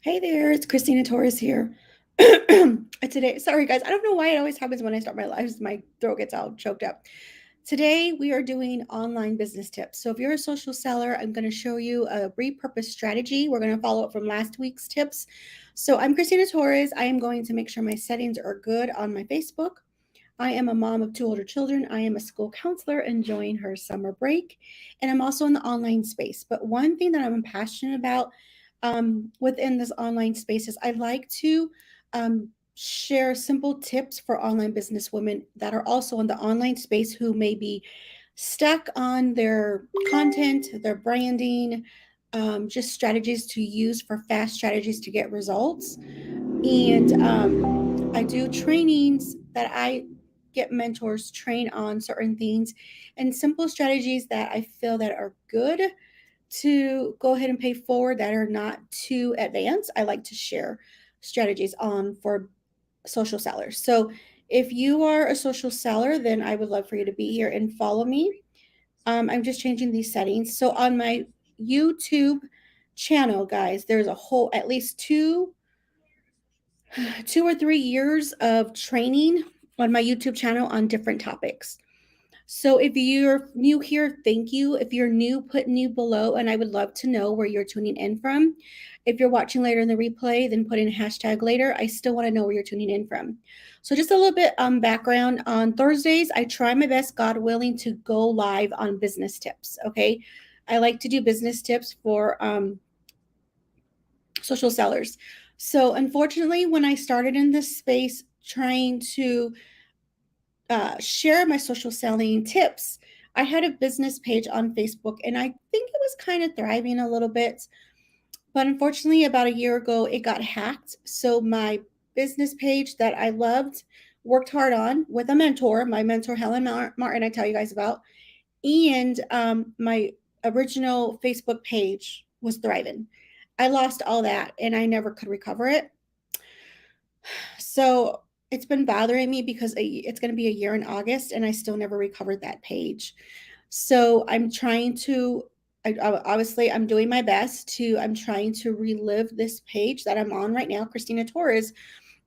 Hey there, it's Kristeena Torres here. Today, sorry guys, I don't know why it always happens when I start my lives. My throat gets all choked up. Today, we are doing online business tips. So, if you're a social seller, I'm going to show you a repurpose strategy. We're going to follow up from last week's tips. So, I'm Kristeena Torres. I am going to make sure my settings are good on my Facebook. I am a mom of two older children. I am a school counselor enjoying her summer break, and I'm also in the online space. But one thing that I'm passionate about within this online space is I like to share simple tips for online business women that are also in the online space who may be stuck on their content, their branding, just strategies to use for fast strategies to get results. And I do trainings that I get mentors train on certain things and simple strategies that I feel that are good to go ahead and pay forward that are not too advanced. I like to share strategies on for social sellers. So if you are a social seller, then I would love for you to be here and follow me. I'm just changing these settings. So on my YouTube channel, guys, there's a whole at least two or 3 years of training on my YouTube channel on different topics. So if you're new here, thank you. If you're new, put new below, and I would love to know where you're tuning in from. If you're watching later in the replay, then put in hashtag later. I still want to know where you're tuning in from. So just a little bit background on Thursdays. I try my best, God willing, to go live on business tips. Okay, I like to do business tips for social sellers. So unfortunately, when I started in this space, trying to share my social selling tips. I had a business page on Facebook and I think it was kind of thriving a little bit. But unfortunately, about a year ago, it got hacked. So my business page that I loved, worked hard on with a mentor, my mentor, Helen Martin, I tell you guys about, and my original Facebook page was thriving. I lost all that and I never could recover it. So it's been bothering me because it's going to be a year in August and I still never recovered that page. So I'm trying to, obviously, I'm doing my best to, I'm trying to relive this page that I'm on right now, Kristeena Torres,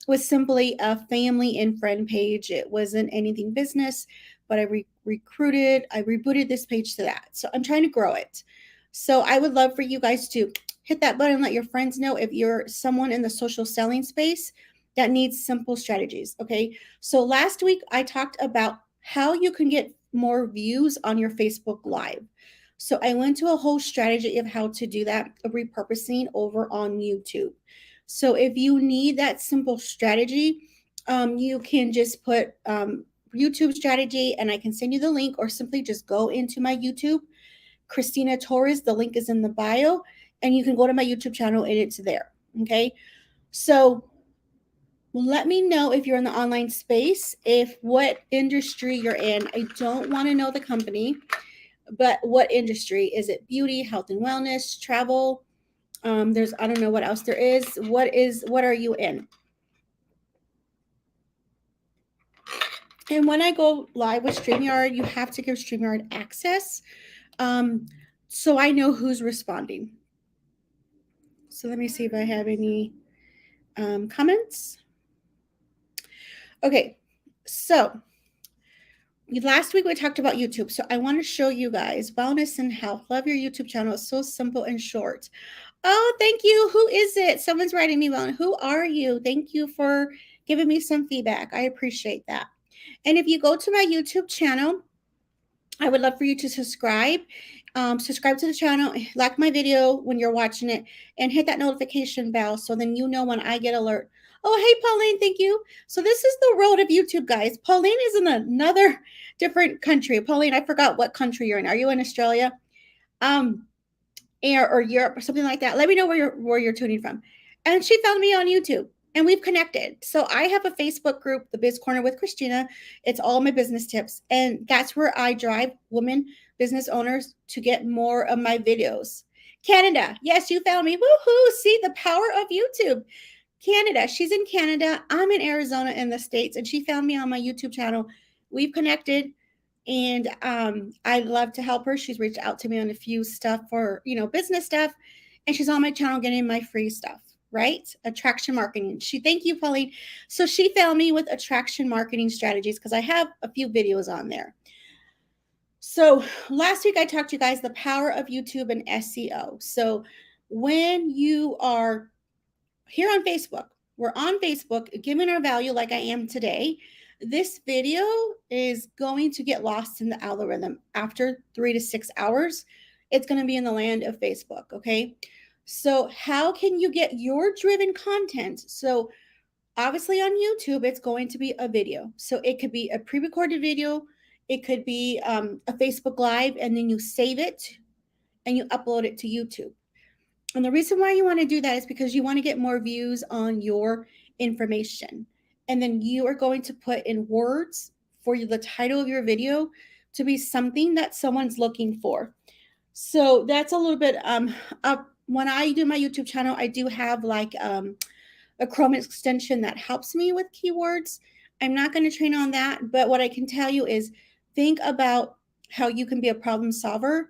was simply a family and friend page. It wasn't anything business, but I rebooted this page to that. So I'm trying to grow it. So I would love for you guys to hit that button, let your friends know if you're someone in the social selling space that needs simple strategies. Okay. So last week I talked about how you can get more views on your Facebook Live. So I went to a whole strategy of how to do that, of repurposing over on YouTube. So if you need that simple strategy, you can just put YouTube strategy and I can send you the link, or simply just go into my YouTube, Kristeena Torres. The link is in the bio, and you can go to my YouTube channel and it's there. Okay. So let me know if you're in the online space, if what industry you're in. I don't want to know the company, but what industry is it? Beauty, health and wellness, travel? There's I don't know what else there is. What are you in? And when I go live with StreamYard, you have to give StreamYard access, um, so I know who's responding. So let me see if I have any comments. Okay, so last week we talked about YouTube, so I want to show you guys wellness and health. Love your YouTube channel. It's so simple and short. Oh, thank you. Who is it? Someone's writing me well. Who are you? Thank you for giving me some feedback. I appreciate that. And if you go to my YouTube channel, I would love for you to subscribe. Subscribe to the channel, like my video when you're watching it, and hit that notification bell so then you know when I get alert. Oh, hey, Pauline, thank you. So this is the world of YouTube, guys. Pauline is in another different country. Pauline, I forgot what country you're in. Are you in Australia? Or Europe or something like that. Let me know where you're tuning from. And she found me on YouTube and we've connected. So I have a Facebook group, the Biz Corner with Kristeena. It's all my business tips. And that's where I drive women business owners to get more of my videos. Canada. Yes, you found me. Woohoo. See the power of YouTube. Canada. She's in Canada. I'm in Arizona in the States. And she found me on my YouTube channel. We've connected. And I'd love to help her. She's reached out to me on a few stuff for, business stuff. And she's on my channel getting my free stuff. right? Attraction marketing. Thank you, Pauline. So she found me with attraction marketing strategies because I have a few videos on there. So last week I talked to you guys the power of YouTube and SEO. So when you are here on Facebook, we're on Facebook giving our value like I am today. This video is going to get lost in the algorithm after 3 to 6 hours. It's going to be in the land of Facebook, okay? So how can you get your driven content? So obviously on YouTube, it's going to be a video. So it could be a pre-recorded video. It could be a Facebook Live, and then you save it and you upload it to YouTube. And the reason why you want to do that is because you want to get more views on your information. And then you are going to put in words for the title of your video to be something that someone's looking for. So that's a little bit up. When I do my YouTube channel, I do have like a Chrome extension that helps me with keywords. I'm not going to train on that, but what I can tell you is think about how you can be a problem solver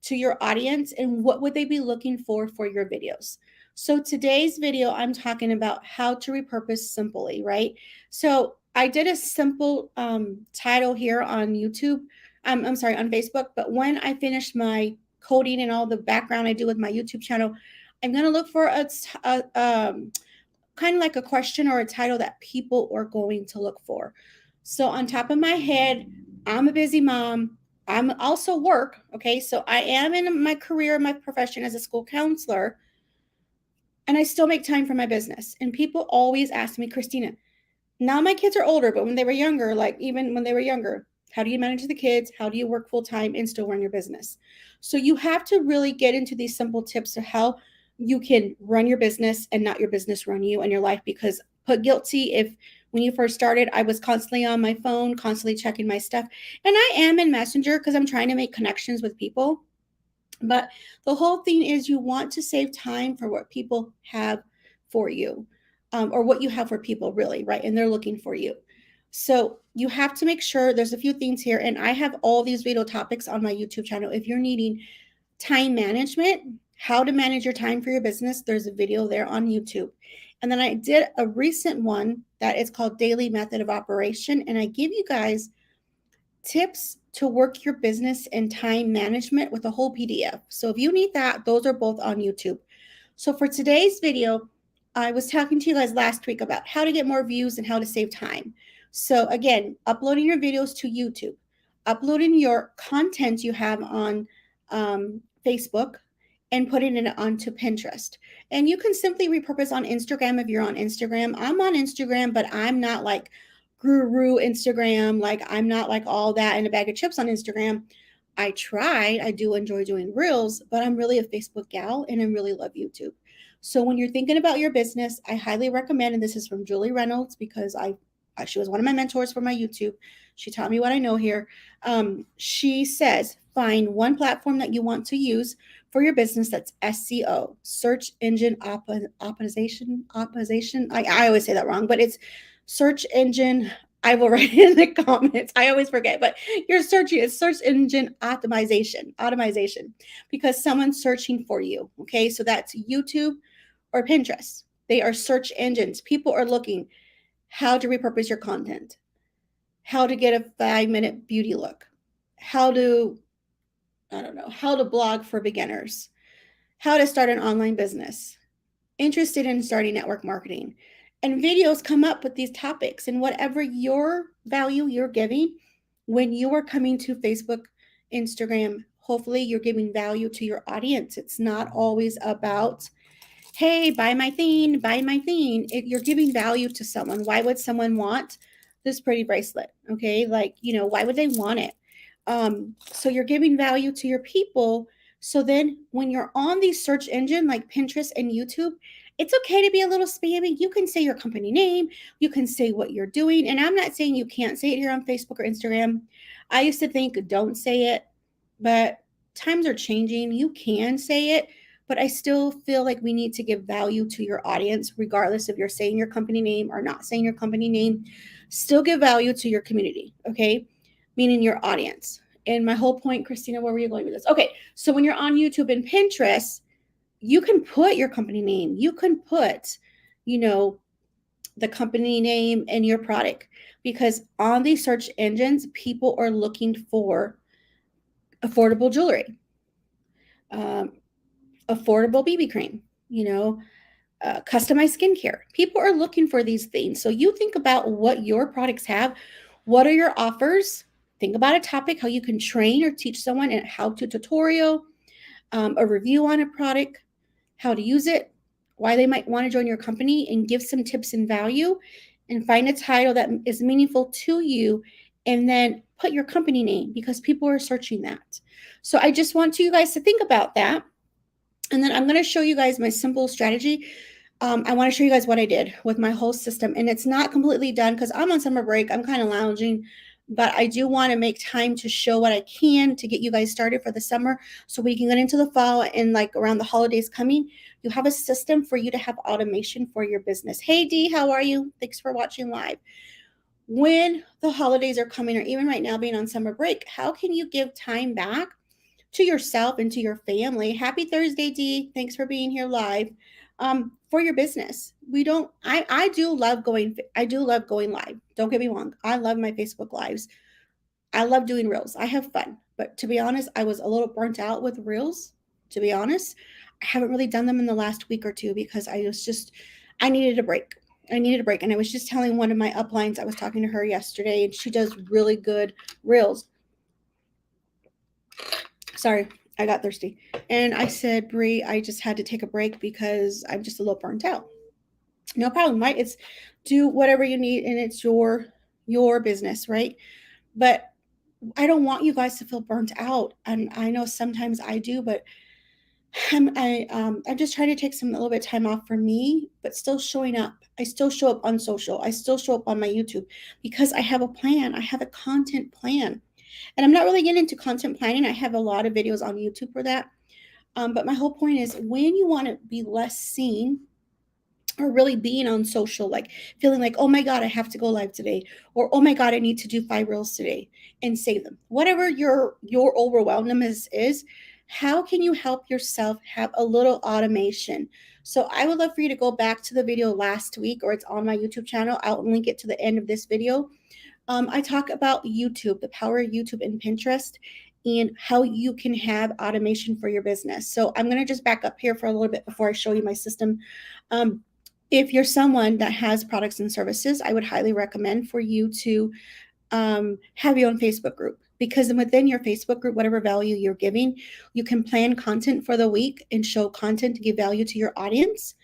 to your audience and what would they be looking for your videos. So today's video, I'm talking about how to repurpose simply, right? So I did a simple title here on YouTube. I'm sorry, on Facebook, but when I finish my coding and all the background I do with my YouTube channel, I'm going to look for a kind of like a question or a title that people are going to look for. So on top of my head, I'm a busy mom. I'm also work. Okay. So I am in my career, my profession as a school counselor, and I still make time for my business. And people always ask me, Kristeena, now my kids are older, but when they were younger, like even when they were younger, how do you manage the kids? How do you work full time and still run your business? So you have to really get into these simple tips of how you can run your business and not your business run you and your life. Because put guilty if when you first started, I was constantly on my phone, constantly checking my stuff. And I am in Messenger because I'm trying to make connections with people. But the whole thing is you want to save time for what people have for you, or what you have for people, really, right? And they're looking for you. So you have to make sure there's a few things here. And I have all these video topics on my YouTube channel. If you're needing time management, how to manage your time for your business, there's a video there on YouTube. And then I did a recent one that is called Daily Method of Operation. And I give you guys tips to work your business and time management with a whole PDF. So if you need that, those are both on YouTube. So for today's video, I was talking to you guys last week about how to get more views and how to save time. So again, uploading your videos to YouTube, uploading your content you have on Facebook, and putting it onto Pinterest. And you can simply repurpose on Instagram if you're on Instagram. I'm on Instagram, but I'm not like guru Instagram. Like I'm not like all that in a bag of chips on Instagram. I tried. I do enjoy doing reels, but I'm really a Facebook gal and I really love YouTube. So when you're thinking about your business, I highly recommend, and this is from Julie Reynolds because she was one of my mentors for my YouTube. She taught me what I know here. She says, find one platform that you want to use for your business that's SEO, search engine optimization. I always say that wrong, but it's search engine. I will write it in the comments. I always forget, but you're searching, it's search engine automation, because someone's searching for you. Okay. So that's YouTube or Pinterest. They are search engines. People are looking how to repurpose your content, how to get a 5-minute beauty look, how to blog for beginners, how to start an online business, interested in starting network marketing. And videos come up with these topics, and whatever your value you're giving when you are coming to Facebook, Instagram, hopefully you're giving value to your audience. It's not always about, hey, buy my thing. You're giving value to someone. Why would someone want this pretty bracelet? Okay. Like, why would they want it? So you're giving value to your people. So then when you're on these search engine like Pinterest and YouTube, it's okay to be a little spammy. You can say your company name. You can say what you're doing. And I'm not saying you can't say it here on Facebook or Instagram. I used to think don't say it, but times are changing. You can say it, but I still feel like we need to give value to your audience, regardless if you're saying your company name or not saying your company name. Still give value to your community, okay? Meaning your audience. And my whole point, Kristeena, where were you going with this? Okay, so when you're on YouTube and Pinterest, you can put your company name, you can put, you know, the company name and your product, because on these search engines, people are looking for affordable jewelry, um, affordable BB cream, you know, customized skincare. People are looking for these things. So you think about what your products have. What are your offers? Think about a topic, how you can train or teach someone, and how to tutorial, a review on a product, how to use it, why they might want to join your company, and give some tips and value, and find a title that is meaningful to you, and then put your company name, because people are searching that. So I just want you guys to think about that. And then I'm going to show you guys my simple strategy. I want to show you guys what I did with my whole system. And it's not completely done because I'm on summer break. I'm kind of lounging, but I do want to make time to show what I can to get you guys started for the summer so we can get into the fall, and like around the holidays coming, you have a system for you to have automation for your business. Hey, Dee, how are you? Thanks for watching live. When the holidays are coming, or even right now being on summer break, how can you give time back to yourself and to your family? Happy Thursday, Dee. Thanks for being here live. For your business. We don't, I do love going live. Don't get me wrong. I love my Facebook lives. I love doing reels. I have fun. But to be honest, I was a little burnt out with reels. To be honest, I haven't really done them in the last week or two because I needed a break. I needed a break. And I was just telling one of my uplines, I was talking to her yesterday, and she does really good reels. Sorry, I got thirsty. And I said, Bree, I just had to take a break because I'm just a little burnt out. No problem, right? It's do whatever you need, and it's your business, right? But I don't want you guys to feel burnt out. And I know sometimes I do, but I'm just trying to take some a little bit of time off for me, but still showing up. I still show up on social. I still show up on my YouTube because I have a plan. I have a content plan. And I'm not really getting into content planning. I have a lot of videos on YouTube for that. But my whole point is, when you want to be less seen, or really being on social, like feeling like, oh my God, I have to go live today, or oh my God, I need to do 5 reels today and save them. Whatever your overwhelmness is, how can you help yourself have a little automation? So I would love for you to go back to the video last week, or it's on my YouTube channel. I'll link it to the end of this video. I talk about YouTube, the power of YouTube and Pinterest, and how you can have automation for your business. So I'm going to just back up here for a little bit before I show you my system. If you're someone that has products and services, I would highly recommend for you to have your own Facebook group, because within your Facebook group, whatever value you're giving, you can plan content for the week and show content to give value to your audience,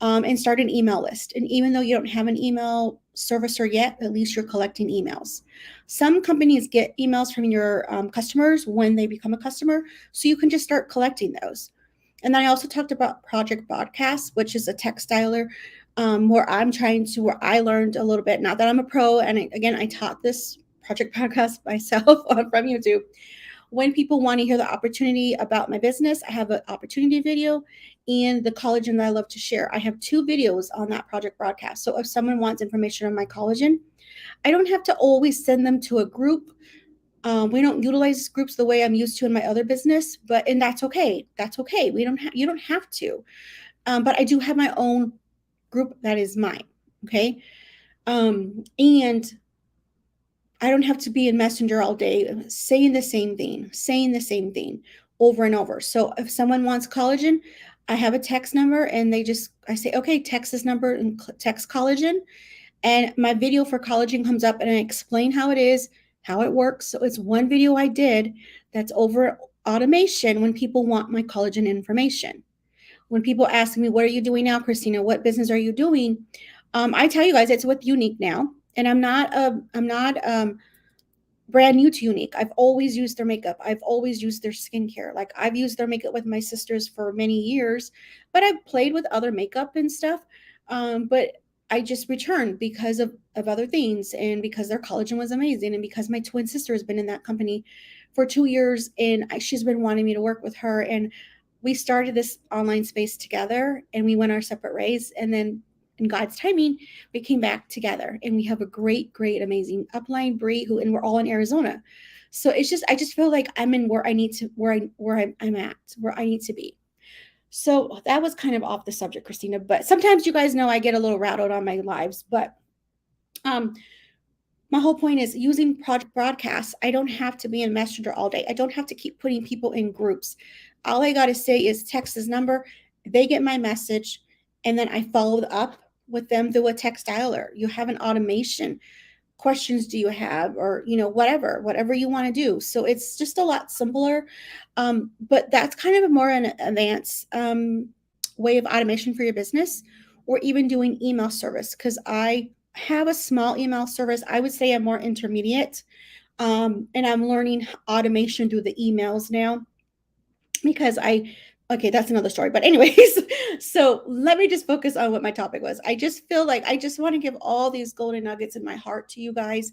and start an email list. And even though you don't have an email servicer yet, at least you're collecting emails. Some companies get emails from your customers when they become a customer, so you can just start collecting those. And then I also talked about Project Broadcast, which is a text dialer, where I learned a little bit. Not that I'm a pro, and again, I taught this Project Broadcast myself from YouTube. When people want to hear the opportunity about my business, I have an opportunity video and the collagen that I love to share. I have 2 videos on that Project Broadcast. So if someone wants information on my collagen, I don't have to always send them to a group. We don't utilize groups the way I'm used to in my other business, and that's okay. That's okay. You don't have to. But I do have my own group that is mine. Okay. And I don't have to be in Messenger all day saying the same thing over and over. So if someone wants collagen, I have a text number, and I say, okay, text this number and text collagen. And my video for collagen comes up, and I explain how it is, how it works. So it's one video I did that's over automation when people want my collagen information. When people ask me, what are you doing now, Kristeena? What business are you doing? I tell you guys, it's with Unique now. And I'm not brand new to Unique. I've always used their makeup. I've always used their skincare. Like, I've used their makeup with my sisters for many years, but I've played with other makeup and stuff. But I just returned because of other things, and because their collagen was amazing, and because my twin sister has been in that company for 2 years, and she's been wanting me to work with her. And we started this online space together, and we went our separate ways. And then in God's timing, we came back together, and we have a great, amazing upline, Bree, and we're all in Arizona. So I just feel like I'm in where I need to, I'm at, where I need to be. So that was kind of off the subject, Kristeena, but sometimes you guys know I get a little rattled on my lives, but um, my whole point is using broadcasts. I don't have to be in Messenger all day. I don't have to keep putting people in groups. All I got to say is text his number. They get my message, and then I follow up with them through a text dialer. You have an automation. Questions do you have, or whatever you want to do. So it's just a lot simpler, but that's kind of a more an advanced way of automation for your business, or even doing email service, because I have a small email service. I would say I'm more intermediate, and I'm learning automation through the emails now, because okay, that's another story. But anyways, so let me just focus on what my topic was. I just feel like I just want to give all these golden nuggets in my heart to you guys,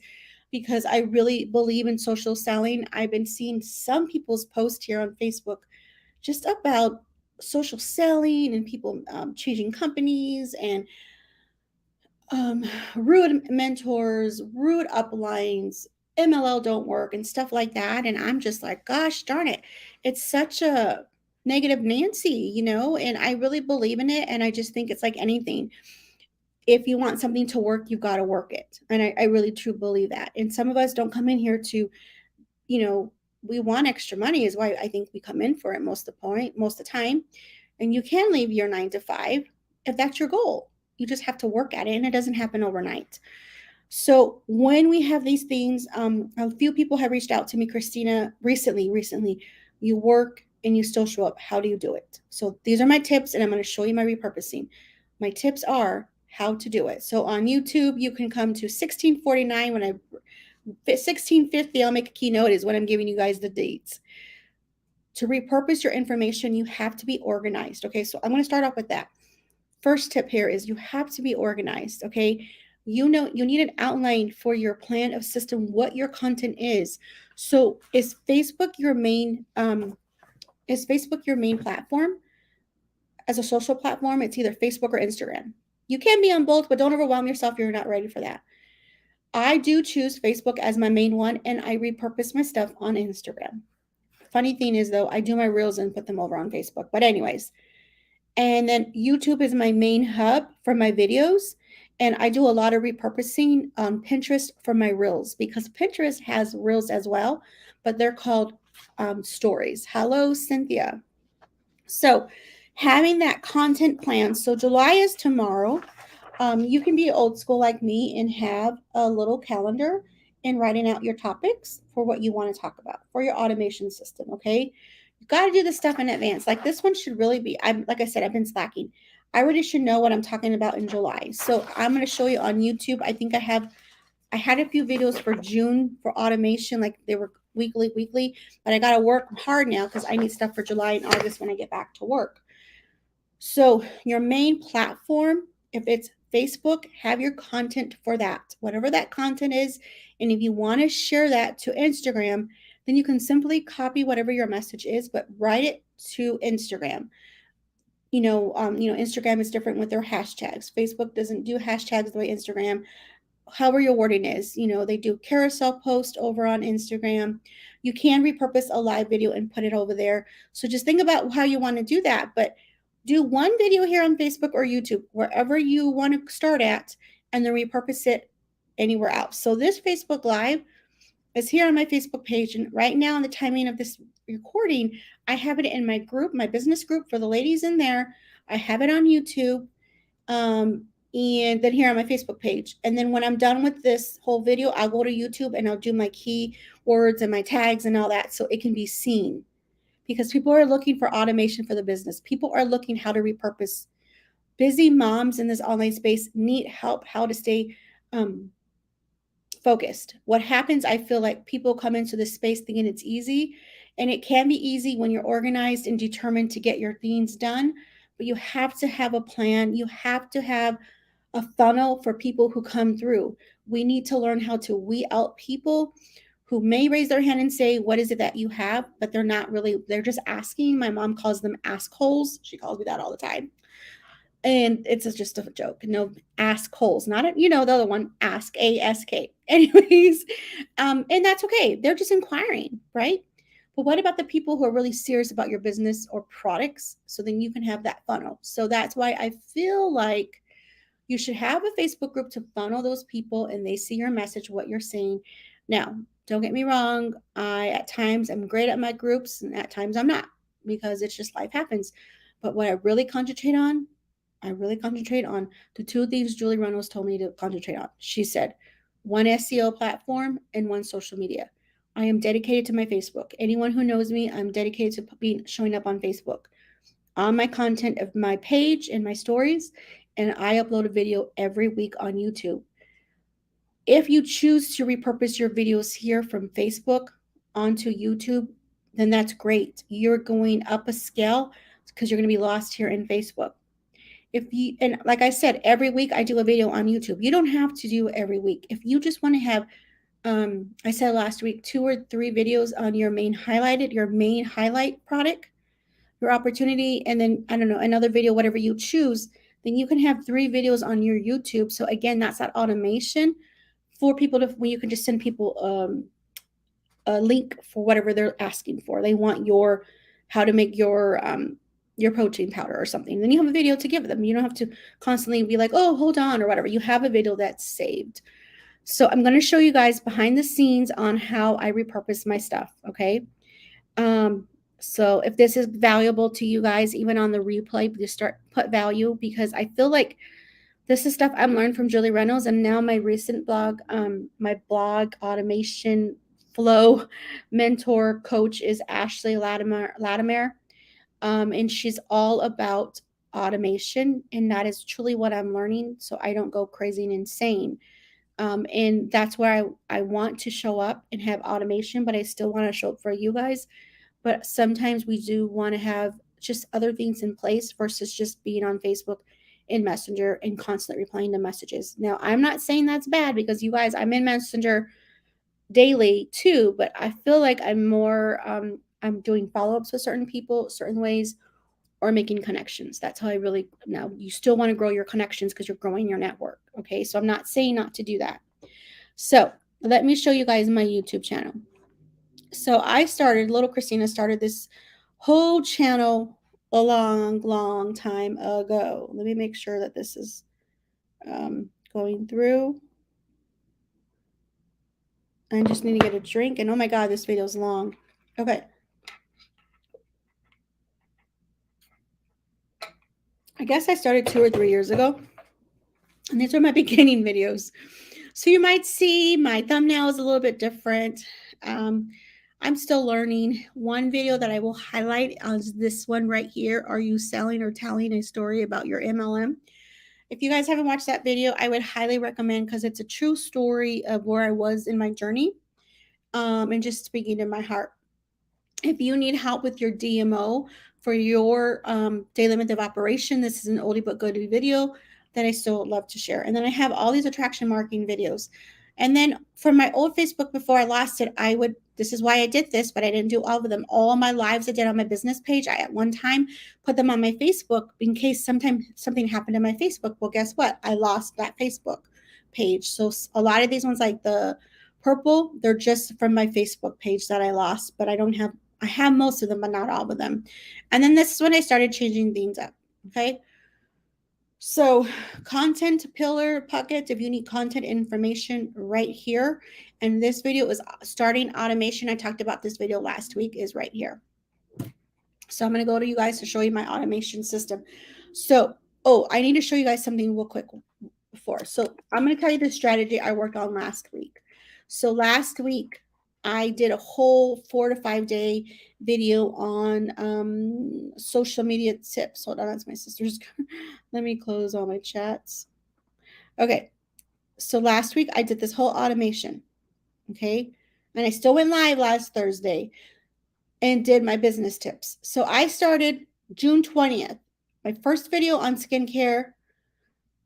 because I really believe in social selling. I've been seeing some people's posts here on Facebook just about social selling and people changing companies, and um, rude mentors, rude uplines, MLL don't work, and stuff like that. And I'm just like, gosh darn it, it's such a negative Nancy. And I really believe in it. And I just think it's like anything. If you want something to work, you've got to work it. And I really truly believe that. And some of us don't come in here to, you know, we want extra money, is why I think we come in for it most of the time. And you can leave your 9 to 5 if that's your goal. You just have to work at it, and it doesn't happen overnight. So when we have these things, a few people have reached out to me, Kristeena, recently. You work and you still show up. How do you do it? So these are my tips, and I'm going to show you my repurposing. My tips are how to do it. So on YouTube, you can come to 1649. When I 1650, I'll make a keynote is when I'm giving you guys the dates. To repurpose your information, you have to be organized. Okay, so I'm going to start off with that. First tip here is you have to be organized. Okay, you need an outline for your plan of system, what your content is. So is Facebook your main platform as a social platform? It's either Facebook or Instagram. You can be on both, but don't overwhelm yourself if you're not ready for that. I do choose Facebook as my main one, and I repurpose my stuff on Instagram. Funny thing is, though, I do my reels and put them over on Facebook. But anyways, and then YouTube is my main hub for my videos. And I do a lot of repurposing on Pinterest for my reels, because Pinterest has reels as well, but they're called stories. Hello, Cynthia. So having that content plan. So July is tomorrow. You can be old school like me and have a little calendar and writing out your topics for what you want to talk about for your automation system. Okay. You got to do this stuff in advance. Like this one should really be, like I said, I've been slacking. I really should know what I'm talking about in July. So I'm going to show you on YouTube. I think I had a few videos for June for automation, like they were weekly, but I got to work hard now because I need stuff for July and August when I get back to work. So your main platform, if it's Facebook, have your content for that, whatever that content is. And if you want to share that to Instagram, then you can simply copy whatever your message is, but write it to Instagram. Instagram is different with their hashtags. Facebook doesn't do hashtags the way Instagram. However your wording is, they do carousel post over on Instagram. You can repurpose a live video and put it over there. So just think about how you want to do that, but do one video here on Facebook or YouTube, wherever you want to start at, and then repurpose it anywhere else. So this Facebook Live is here on my Facebook page. And right now, in the timing of this recording, I have it in my group, my business group for the ladies in there. I have it on YouTube. And then here on my Facebook page. And then when I'm done with this whole video, I'll go to YouTube and I'll do my keywords and my tags and all that so it can be seen. Because people are looking for automation for the business. People are looking how to repurpose. Busy moms in this online space need help how to stay focused. What happens, I feel like people come into this space thinking it's easy, and it can be easy when you're organized and determined to get your things done, but you have to have a plan. You have to have a funnel for people who come through. We need to learn how to weed out people who may raise their hand and say, what is it that you have? But they're not really, they're just asking. My mom calls them ask holes. She calls me that all the time. And it's just a joke. No, ask holes, not the other one, ask, ASK. Anyways, and that's okay. They're just inquiring, right? But what about the people who are really serious about your business or products? So then you can have that funnel. So that's why I feel like you should have a Facebook group to funnel those people and they see your message, what you're saying. Now, don't get me wrong. I, at times, I'm great at my groups and at times I'm not because it's just life happens. But what I really concentrate on the two things Julie Reynolds told me to concentrate on. She said, one SEO platform and one social media. I am dedicated to my Facebook. Anyone who knows me, I'm dedicated to being showing up on Facebook, on my content of my page and my stories, and I upload a video every week on YouTube. If you choose to repurpose your videos here from Facebook onto YouTube, then that's great. You're going up a scale because you're going to be lost here in Facebook. If you, and like I said, every week I do a video on YouTube. You don't have to do every week. If you just want to have, I said last week, 2 or 3 videos on your main highlight product, your opportunity, and then I don't know, another video, whatever you choose, then you can have 3 videos on your YouTube. So again, that's that automation for people to, when you can just send people a link for whatever they're asking for. They want your how to make your protein powder or something. Then you have a video to give them. You don't have to constantly be like, oh, hold on or whatever. You have a video that's saved. So I'm going to show you guys behind the scenes on how I repurpose my stuff. Okay. So if this is valuable to you guys, even on the replay, just put value, because I feel like this is stuff I'm learned from Julie Reynolds, and now my recent blog, my blog automation flow mentor coach is Ashley Latimer, and she's all about automation, and that is truly what I'm learning, so I don't go crazy and insane. And that's where I want to show up and have automation, but I still want to show up for you guys. But sometimes we do want to have just other things in place versus just being on Facebook in Messenger and constantly replying to messages. Now, I'm not saying that's bad because you guys, I'm in Messenger daily too, but I feel like I'm more, I'm doing follow ups with certain people, certain ways, or making connections. That's how I really, now you still want to grow your connections because you're growing your network. Okay. So I'm not saying not to do that. So let me show you guys my YouTube channel. So little Kristeena started this whole channel a long time ago. Let me make sure that this is going through. I just need to get a drink, and oh my God, this video is long. Okay. I guess I started 2 or 3 years ago, and these are my beginning videos. So you might see my thumbnail is a little bit different. I'm still learning. One video that I will highlight is this one right here. Are you selling or telling a story about your MLM? If you guys haven't watched that video, I would highly recommend, because it's a true story of where I was in my journey, and just speaking to my heart. If you need help with your DMO for your daily method of operation, this is an oldie but goodie video that I still love to share. And then I have all these attraction marketing videos. And then for my old Facebook, before I lost it, this is why I did this, but I didn't do all of them. All my lives I did on my business page, I at one time put them on my Facebook in case sometime something happened to my Facebook. Well, guess what? I lost that Facebook page. So a lot of these ones, like the purple, they're just from my Facebook page that I lost, but I have most of them, but not all of them. And then this is when I started changing things up. Okay. So content pillar pockets, if you need content information right here. And this video is starting automation. I talked about this video last week, is right here. So I'm going to go to you guys to show you my automation system. So, I need to show you guys something real quick before. So I'm going to tell you the strategy I worked on last week. So last week, I did a whole 4 to 5 day video on social media tips. Hold on, that's my sister's. Let me close all my chats. Okay, so last week I did this whole automation. Okay, and I still went live last Thursday and did my business tips. So I started June 20th, my first video on skincare.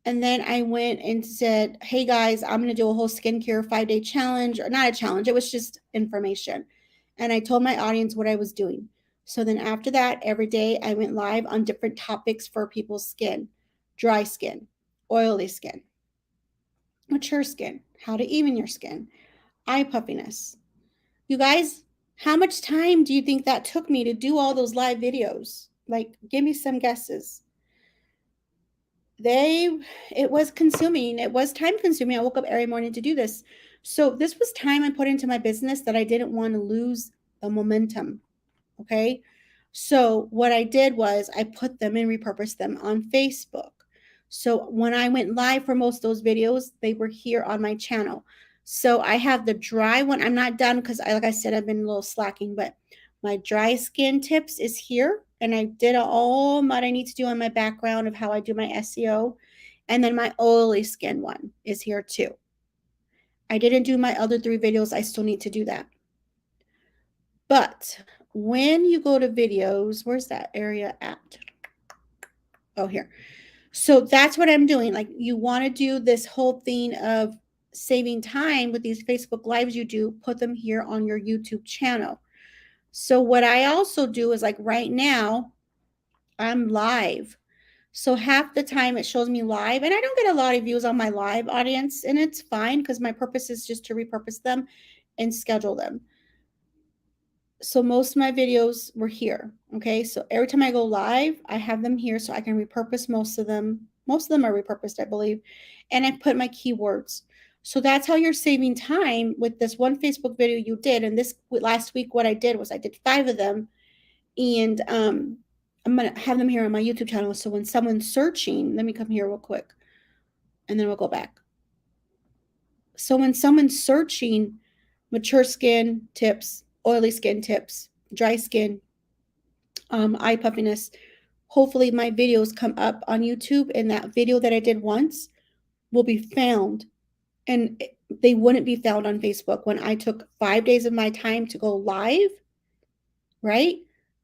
And then I went and said, hey guys, I'm going to do a whole skincare 5-day challenge, or not a challenge. It was just information. And I told my audience what I was doing. So then after that, every day I went live on different topics for people's skin: dry skin, oily skin, mature skin, how to even your skin, eye puffiness. You guys, How much time do you think that took me to do all those live videos? Like, give me some guesses. It was consuming. It was time consuming. I woke up every morning to do this. So this was time I put into my business that I didn't want to lose the momentum. Okay. So what I did was I put them and repurposed them on Facebook. So when I went live for most of those videos, they were here on my channel. So I have the dry one. I'm not done because like I said, I've been a little slacking, but my dry skin tips is here. And I did all what I need to do on my background of how I do my SEO. And then my oily skin one is here too. I didn't do my other 3 videos. I still need to do that. But when you go to videos, where's that area at? Oh, here. So that's what I'm doing. Like, you want to do this whole thing of saving time with these Facebook lives you do, put them here on your YouTube channel. So what I also do is, like, right now I'm live. So half the time it shows me live, and I don't get a lot of views on my live audience, and it's fine because my purpose is just to repurpose them and schedule them. So most of my videos were here. Okay. So every time I go live, I have them here so I can repurpose most of them. Most of them are repurposed, I believe. And I put my keywords. So that's how you're saving time with this one Facebook video you did. And this last week, what I did was I did 5 of them. And I'm going to have them here on my YouTube channel. So when someone's searching, let me come here real quick and then we'll go back. So when someone's searching mature skin tips, oily skin tips, dry skin, eye puffiness, hopefully my videos come up on YouTube, and that video that I did once will be found, and they wouldn't be found on Facebook when I took 5 days of my time to go live, right?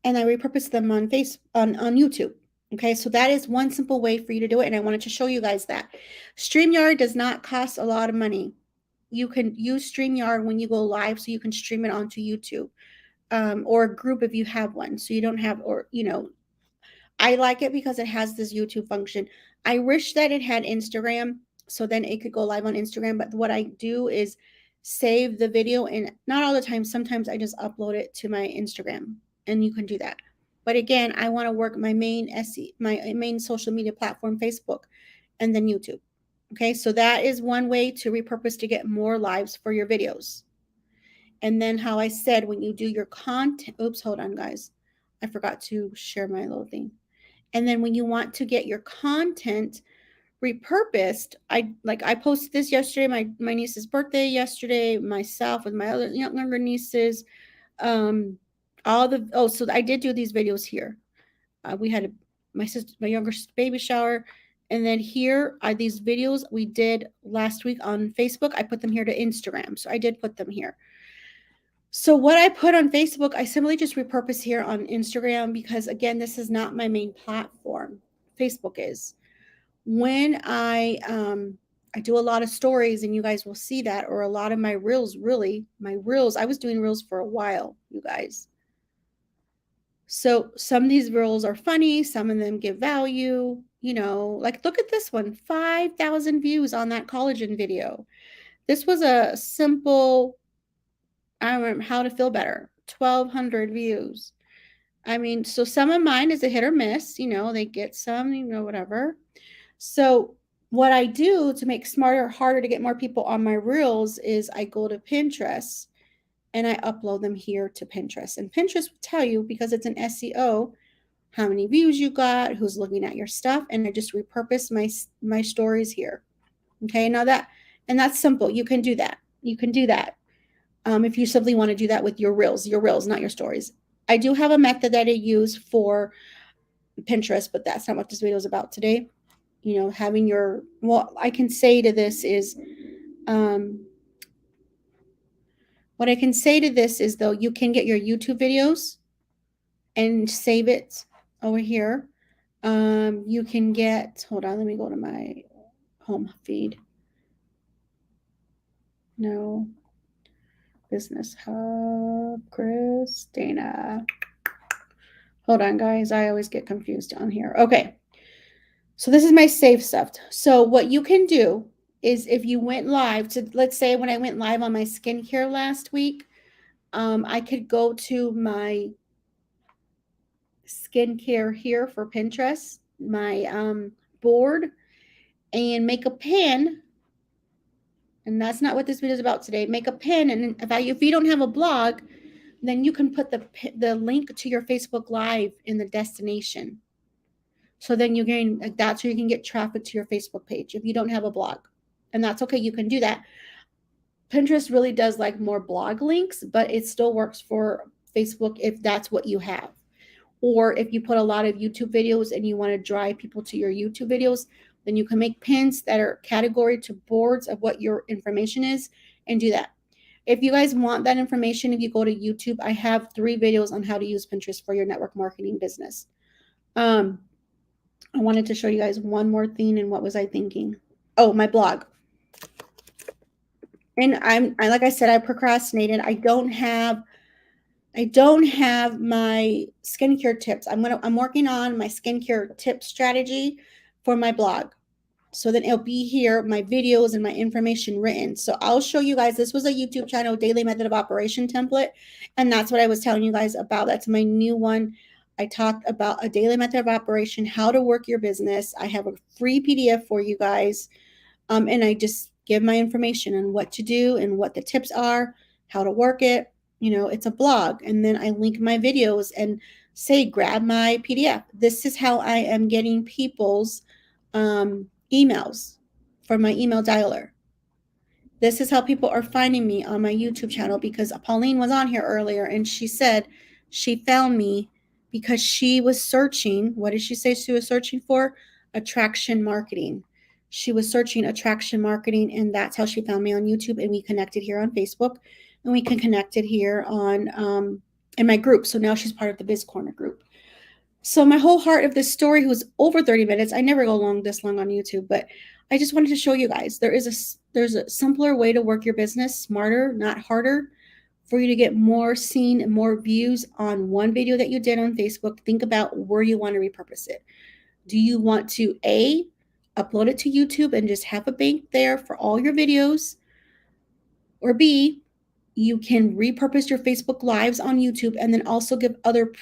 And I repurposed them on YouTube. Okay, so that is one simple way for you to do it, and I wanted to show you guys that. StreamYard does not cost a lot of money. You can use StreamYard when you go live, so you can stream it onto YouTube, or a group if you have one. So you don't have, or I like it because it has this YouTube function. I wish that it had Instagram, so then it could go live on Instagram. But what I do is save the video, and not all the time. Sometimes I just upload it to my Instagram, and you can do that. But again, I want to work my main social media platform, Facebook, and then YouTube. Okay, so that is one way to repurpose to get more lives for your videos. And then how I said, when you do your content, oops, hold on, guys. I forgot to share my little thing. And then when you want to get your content repurposed, I posted this yesterday, my niece's birthday yesterday, myself with my other younger nieces. So I did do these videos here. We had my younger baby shower. And then here are these videos we did last week on Facebook. I put them here to Instagram. So I did put them here. So what I put on Facebook, I simply just repurpose here on Instagram because, again, this is not my main platform. Facebook is. When I do a lot of stories, and you guys will see that, or a lot of my reels, I was doing reels for a while, you guys. So some of these reels are funny. Some of them give value, like look at this one, 5,000 views on that collagen video. This was a simple, I don't remember how to feel better, 1,200 views. I mean, so some of mine is a hit or miss, they get some, whatever. So what I do to make harder to get more people on my reels is I go to Pinterest and I upload them here to Pinterest. And Pinterest will tell you, because it's an SEO, how many views you got, who's looking at your stuff, and I just repurpose my stories here. Okay, now that's simple. You can do that. If you simply want to do that with your reels, not your stories. I do have a method that I use for Pinterest, but that's not what this video is about today. Having what I can say to this is, though, you can get your YouTube videos and save it over here. You can get, hold on, let me go to my home feed. No. Business Hub, Kristeena. Hold on, guys. I always get confused on here. Okay. So this is my save stuff. So what you can do is, if you went live to, let's say when I went live on my skincare last week, I could go to my skincare here for Pinterest, my board, and make a pin. And that's not what this video is about today. Make a pin, and if you don't have a blog, then you can put the link to your Facebook Live in the destination. So then you're getting like that's where you can get traffic to your Facebook page if you don't have a blog. And that's okay, you can do that. Pinterest really does like more blog links, but it still works for Facebook if that's what you have. Or if you put a lot of YouTube videos and you want to drive people to your YouTube videos, then you can make pins that are category to boards of what your information is and do that. If you guys want that information, if you go to YouTube, I have 3 videos on how to use Pinterest for your network marketing business. I wanted to show you guys one more thing, and what was I thinking? Oh, my blog. And like I said, I procrastinated. I don't have my skincare tips. I'm working on my skincare tip strategy for my blog. So then it'll be here, my videos and my information written. So I'll show you guys, this was a YouTube channel, daily method of operation template. And that's what I was telling you guys about. That's my new one. I talked about a daily method of operation, how to work your business. I have a free PDF for you guys. And I just give my information on what to do and what the tips are, how to work it. It's a blog. And then I link my videos and say, grab my PDF. This is how I am getting people's emails from my email dialer. This is how people are finding me on my YouTube channel, because Pauline was on here earlier and she said she found me because she was searching. What did she say she was searching for? Attraction marketing. She was searching attraction marketing, and that's how she found me on YouTube. And we connected here on Facebook, and we can connect it here on in my group. So now she's part of the Biz Corner group. So my whole heart of this story was over 30 minutes. I never go this long on YouTube, but I just wanted to show you guys there's a simpler way to work your business, smarter, not harder, for you to get more seen and more views on one video that you did on Facebook. Think about where you want to repurpose it. Do you want to A, upload it to YouTube and just have a bank there for all your videos? Or B, you can repurpose your Facebook Lives on YouTube and then also give other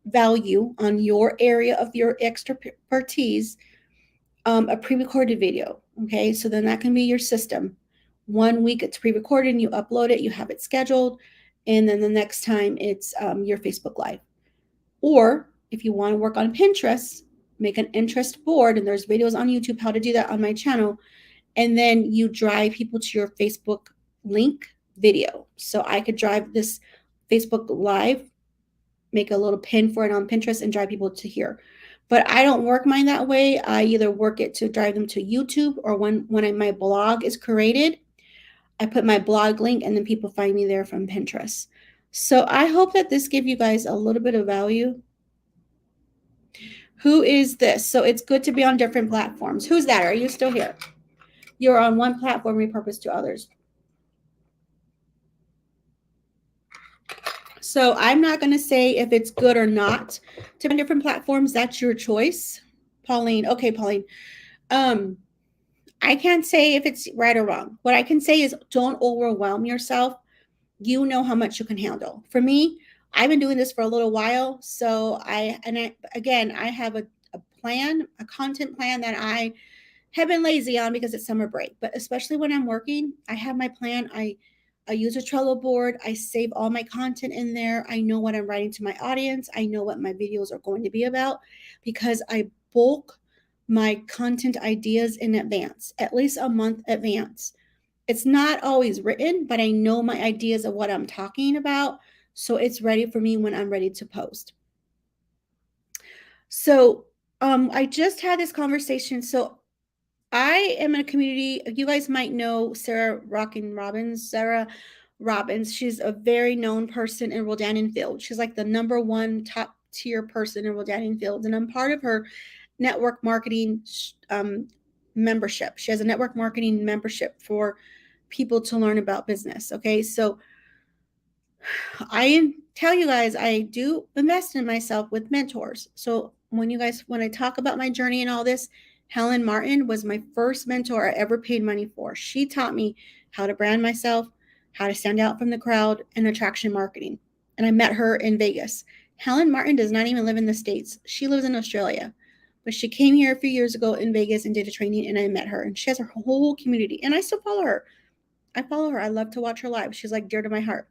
value on your area of your expertise, a pre-recorded video. Okay, so then that can be your system. 1 week it's pre-recorded and you upload it, you have it scheduled, and then the next time it's your Facebook Live. Or if you want to work on Pinterest, make an interest board, and there's videos on YouTube how to do that on my channel, and then you drive people to your Facebook link video. So I could drive this Facebook Live, make a little pin for it on Pinterest, and drive people to here. But I don't work mine that way. I either work it to drive them to YouTube, or when my blog is created, I put my blog link and then people find me there from Pinterest. So I hope that this gave you guys a little bit of value. Who is this? So it's good to be on different platforms. Who's that? Are you still here? You're on one platform, repurpose to others. So I'm not going to say if it's good or not to be on different platforms. That's your choice. Pauline. Okay, Pauline. I can't say if it's right or wrong. What I can say is don't overwhelm yourself. You know how much you can handle. For me, I've been doing this for a little while. So I have a plan, a content plan that I have been lazy on because it's summer break. But especially when I'm working, I have my plan. I use a Trello board. I save all my content in there. I know what I'm writing to my audience. I know what my videos are going to be about because I bulk my content ideas in advance, at least a month advance. It's not always written, but I know my ideas of what I'm talking about. So it's ready for me when I'm ready to post. So I just had this conversation. So I am in a community. You guys might know Sarah Robbins. She's a very known person in Roldanian Field. She's like the #1 top tier person in Roldanian Field. And I'm part of her network marketing membership. She has a network marketing membership for people to learn about business. Okay. So I tell you guys, I do invest in myself with mentors. So when I talk about my journey and all this, Helen Martin was my first mentor I ever paid money for. She taught me how to brand myself, how to stand out from the crowd, and attraction marketing. And I met her in Vegas. Helen Martin does not even live in the States. She lives in Australia. But she came here a few years ago in Vegas and did a training, and I met her. And she has her whole community. And I still follow her. I follow her. I love to watch her live. She's like dear to my heart.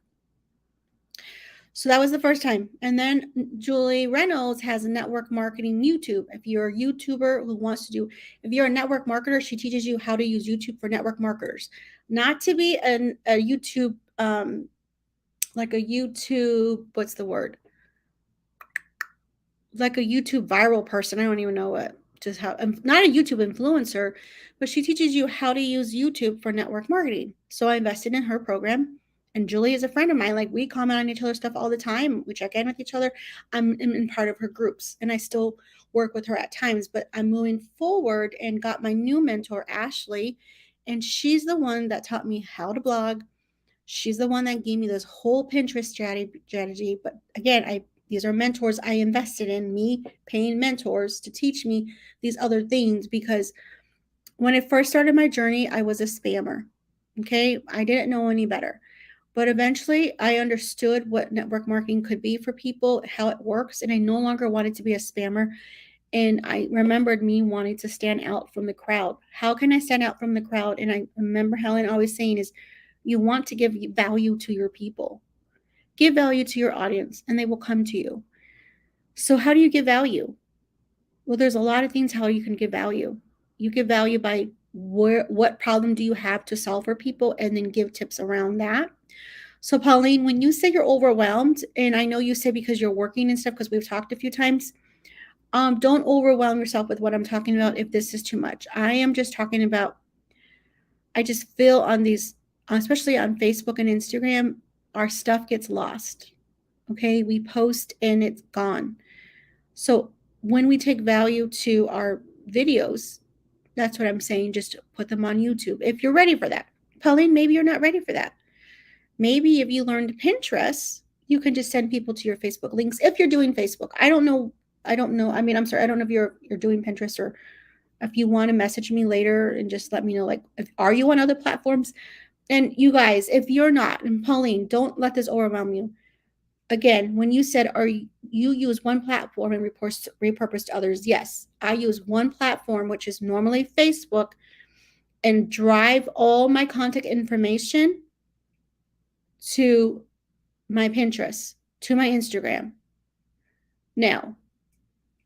So that was the first time. And then Julie Reynolds has a network marketing YouTube. If you're a YouTuber who wants to do, if you're a network marketer, she teaches you how to use YouTube for network marketers. Not to be a YouTube, like a YouTube, what's the word? Like a YouTube viral person. I don't even know what, just how, not a YouTube influencer, but she teaches you how to use YouTube for network marketing. So I invested in her program. And Julie is a friend of mine. Like, we comment on each other's stuff all the time. We check in with each other. I'm in part of her groups, and I still work with her at times, but I'm moving forward and got my new mentor, Ashley, and she's the one that taught me how to blog. She's the one that gave me this whole Pinterest strategy. But again, these are mentors I invested in, me paying mentors to teach me these other things, because when I first started my journey, I was a spammer. Okay. I didn't know any better. But eventually I understood what network marketing could be for people, how it works, and I no longer wanted to be a spammer. And I remembered me wanting to stand out from the crowd. How can I stand out from the crowd? And I remember Helen always saying is, you want to give value to your people. Give value to your audience and they will come to you. So how do you give value? Well, there's a lot of things how you can give value. You give value by what problem do you have to solve for people, and then give tips around that. So Pauline, when you say you're overwhelmed, and I know you say because you're working and stuff, because we've talked a few times, don't overwhelm yourself with what I'm talking about if this is too much. I am just talking about, I just feel on these, especially on Facebook and Instagram, our stuff gets lost. Okay, we post and it's gone. So when we take value to our videos, that's what I'm saying, just put them on YouTube if you're ready for that. Pauline, maybe you're not ready for that. Maybe if you learned Pinterest, you can just send people to your Facebook links if you're doing Facebook. I don't know. I mean, I'm sorry. I don't know if you're doing Pinterest, or if you want to message me later and just let me know, like, are you on other platforms? And you guys, if you're not, and Pauline, don't let this overwhelm you. Again, when you said, you use one platform and repurpose to others? Yes, I use one platform, which is normally Facebook, and drive all my contact information to my Pinterest, to my Instagram. Now,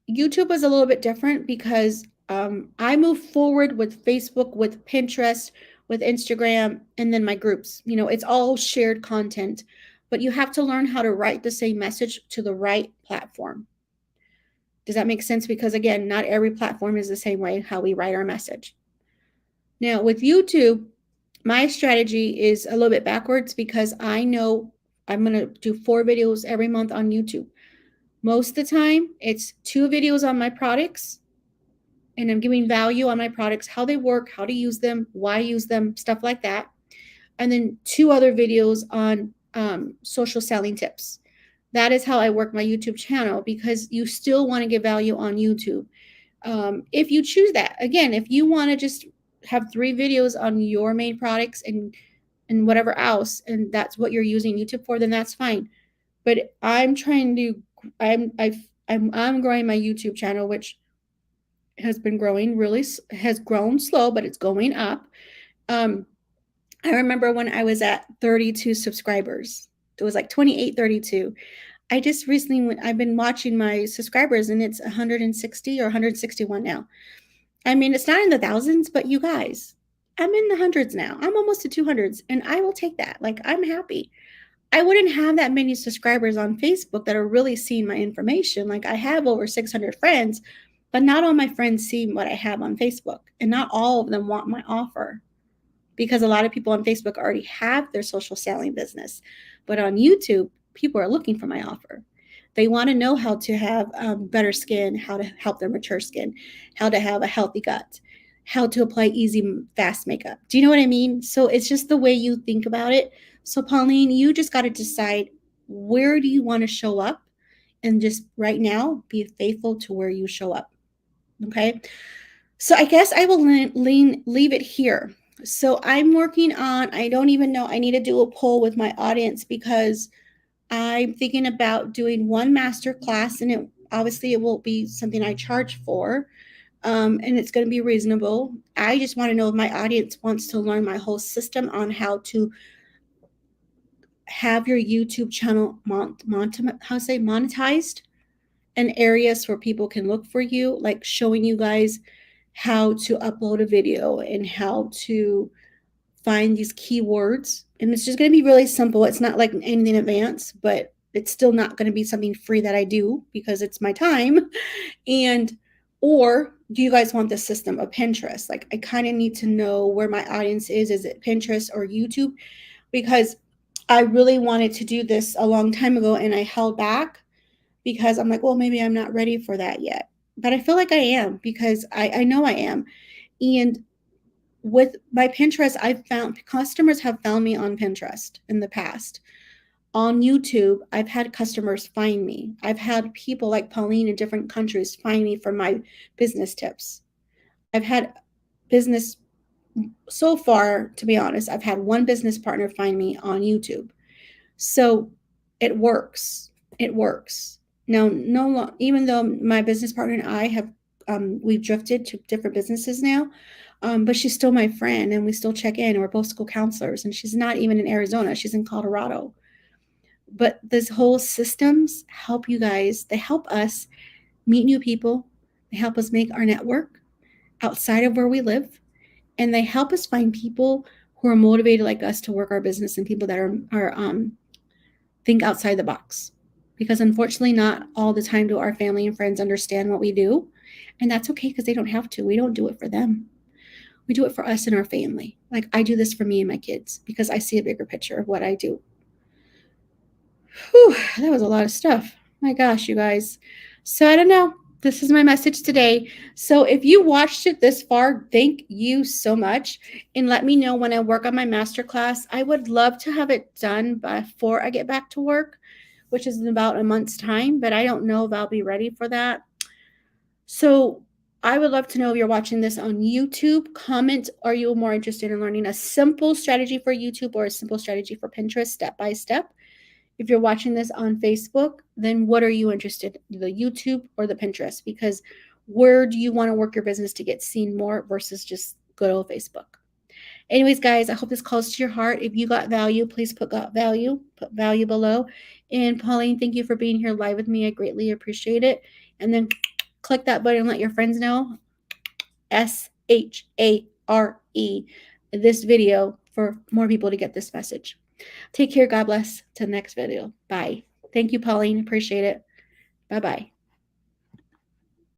YouTube is a little bit different because I move forward with Facebook, with Pinterest, with Instagram, and then my groups. It's all shared content, but you have to learn how to write the same message to the right platform. Does that make sense? Because again, not every platform is the same way how we write our message. Now, with YouTube, my strategy is a little bit backwards because I know I'm going to do 4 videos every month on YouTube. Most of the time, it's 2 videos on my products, and I'm giving value on my products, how they work, how to use them, why use them, stuff like that. And then 2 other videos on social selling tips. That is how I work my YouTube channel, because you still want to give value on YouTube. If you choose that, again, if you want to just have 3 videos on your main products and whatever else, and that's what you're using YouTube for, then that's fine. But I'm trying to, I'm growing my YouTube channel, which has been growing has grown slow, but it's going up. I remember when I was at 32 subscribers, it was like 28, 32. I just recently I've been watching my subscribers, and it's 160 or 161 now. I mean, it's not in the thousands, but you guys, I'm in the hundreds now. I'm almost to 200s, and I will take that. Like, I'm happy. I wouldn't have that many subscribers on Facebook that are really seeing my information. Like, I have over 600 friends, but not all my friends see what I have on Facebook, and not all of them want my offer, because a lot of people on Facebook already have their social selling business. But on YouTube, people are looking for my offer. They want to know how to have better skin, how to help their mature skin, how to have a healthy gut, how to apply easy, fast makeup. Do you know what I mean? So it's just the way you think about it. So Pauline, you just got to decide, where do you want to show up? And just right now, be faithful to where you show up. Okay. So I guess I will leave it here. So I'm working on, I don't even know, I need to do a poll with my audience because I'm thinking about doing one master class, and it will be something I charge for. And it's going to be reasonable. I just want to know if my audience wants to learn my whole system on how to have your YouTube channel monetized, and areas where people can look for you, like showing you guys how to upload a video and how to find these keywords. And it's just going to be really simple. It's not like anything advanced, but it's still not going to be something free that I do because it's my time. And or do you guys want the system of Pinterest? Like, I kind of need to know where my audience is. Is it Pinterest or YouTube? Because I really wanted to do this a long time ago and I held back because I'm like, well, maybe I'm not ready for that yet. But I feel like I am because I know I am. And with my Pinterest, I've found customers have found me on Pinterest in the past. On YouTube, I've had customers find me. I've had people like Pauline in different countries find me for my business tips. I've had business so far, to be honest, I've had one business partner find me on YouTube. So it works. It works. Now, no, even though my business partner and I have, we've drifted to different businesses now, but she's still my friend and we still check in. We're both school counselors, and she's not even in Arizona, she's in Colorado. But this whole systems help you guys. They help us meet new people. They help us make our network outside of where we live. And they help us find people who are motivated like us to work our business, and people that are think outside the box. Because unfortunately, not all the time do our family and friends understand what we do. And that's okay because they don't have to. We don't do it for them. We do it for us and our family. Like, I do this for me and my kids because I see a bigger picture of what I do. Whew, that was a lot of stuff. My gosh, you guys. So I don't know. This is my message today. So if you watched it this far, thank you so much. And let me know when I work on my masterclass. I would love to have it done before I get back to work, which is in about a month's time, but I don't know if I'll be ready for that. So I would love to know if you're watching this on YouTube. Comment, are you more interested in learning a simple strategy for YouTube or a simple strategy for Pinterest step by step? If you're watching this on Facebook, then what are you interested in, the YouTube or the Pinterest? Because where do you want to work your business to get seen more versus just good old Facebook? Anyways, guys, I hope this calls to your heart. If you got value, please put value below. And Pauline, thank you for being here live with me. I greatly appreciate it. And then click that button and let your friends know. SHARE, this video, for more people to get this message. Take care. God bless. Till next video. Bye. Thank you, Pauline. Appreciate it. Bye-bye.